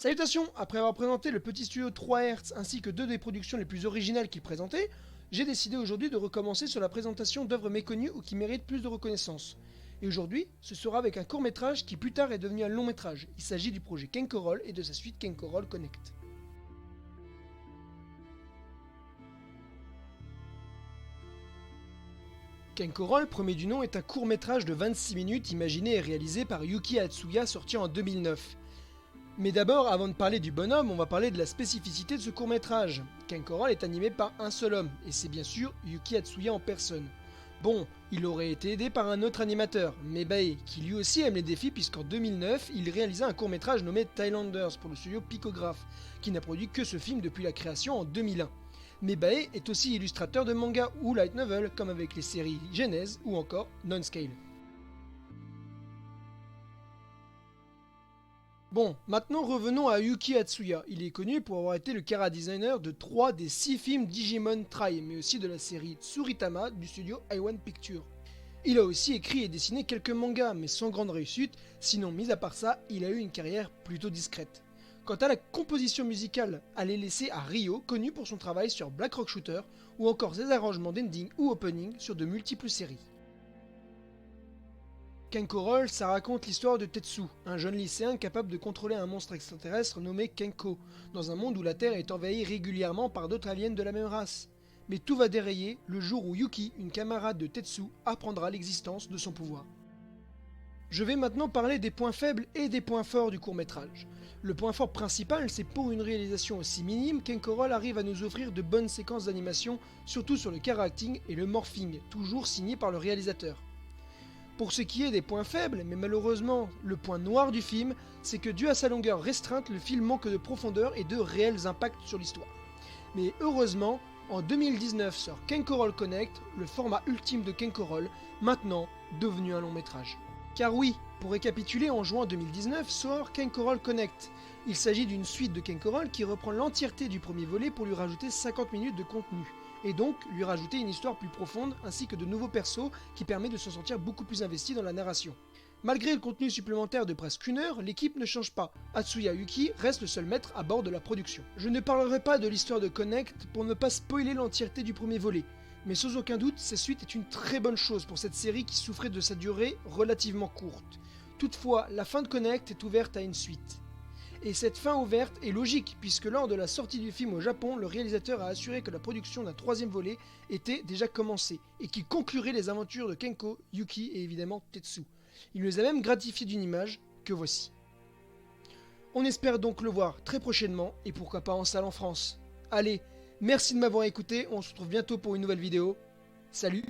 Salutations! Après avoir présenté le petit studio 3 Hz ainsi que deux des productions les plus originales qu'il présentait, j'ai décidé aujourd'hui de recommencer sur la présentation d'œuvres méconnues ou qui méritent plus de reconnaissance. Et aujourd'hui, ce sera avec un court métrage qui plus tard est devenu un long métrage. Il s'agit du projet Kenko Roll et de sa suite Kenko Roll Connect. Kenko Roll, premier du nom, est un court métrage de 26 minutes imaginé et réalisé par Yuki Atsuya sorti en 2009. Mais d'abord, avant de parler du bonhomme, on va parler de la spécificité de ce court-métrage. Kenko Roll est animé par un seul homme, et c'est bien sûr Yuki Atsuya en personne. Bon, il aurait été aidé par un autre animateur, Mebae, qui lui aussi aime les défis puisqu'en 2009, il réalisa un court-métrage nommé Thailanders pour le studio Picograph, qui n'a produit que ce film depuis la création en 2001. Mebae est aussi illustrateur de manga ou light novel, comme avec les séries Genèse ou encore Non-Scale. Bon, maintenant revenons à Yuki Atsuya. Il est connu pour avoir été le chara-designer de 3 des 6 films Digimon Try, mais aussi de la série Tsuritama du studio i1 Pictures. Il a aussi écrit et dessiné quelques mangas, mais sans grande réussite, sinon mis à part ça, il a eu une carrière plutôt discrète. Quant à la composition musicale, elle est laissée à Ryo, connu pour son travail sur Black Rock Shooter, ou encore ses arrangements d'ending ou opening sur de multiples séries. Kenko Roll, ça raconte l'histoire de Tetsu, un jeune lycéen capable de contrôler un monstre extraterrestre nommé Kenko, dans un monde où la Terre est envahie régulièrement par d'autres aliens de la même race. Mais tout va dérayer le jour où Yuki, une camarade de Tetsu, apprendra l'existence de son pouvoir. Je vais maintenant parler des points faibles et des points forts du court-métrage. Le point fort principal, c'est pour une réalisation aussi minime, Kenko Roll arrive à nous offrir de bonnes séquences d'animation, surtout sur le characting et le morphing, toujours signé par le réalisateur. Pour ce qui est des points faibles, mais malheureusement le point noir du film, c'est que dû à sa longueur restreinte, le film manque de profondeur et de réels impacts sur l'histoire. Mais heureusement, en 2019 sort Kenko Roll Connect, le format ultime de Kenko Roll, maintenant devenu un long métrage. Car oui, pour récapituler, en juin 2019 sort Kenko Roll Connect. Il s'agit d'une suite de Kenko Roll qui reprend l'entièreté du premier volet pour lui rajouter 50 minutes de contenu, et donc lui rajouter une histoire plus profonde ainsi que de nouveaux persos qui permet de se sentir beaucoup plus investi dans la narration. Malgré le contenu supplémentaire de presque une heure, l'équipe ne change pas. Atsuya Yuki reste le seul maître à bord de la production. Je ne parlerai pas de l'histoire de Connect pour ne pas spoiler l'entièreté du premier volet, mais sans aucun doute, cette suite est une très bonne chose pour cette série qui souffrait de sa durée relativement courte. Toutefois, la fin de Connect est ouverte à une suite. Et cette fin ouverte est logique, puisque lors de la sortie du film au Japon, le réalisateur a assuré que la production d'un troisième volet était déjà commencée, et qu'il conclurait les aventures de Kenko, Yuki et évidemment Tetsu. Il nous a même gratifié d'une image, que voici. On espère donc le voir très prochainement, et pourquoi pas en salle en France. Allez, merci de m'avoir écouté, on se retrouve bientôt pour une nouvelle vidéo. Salut!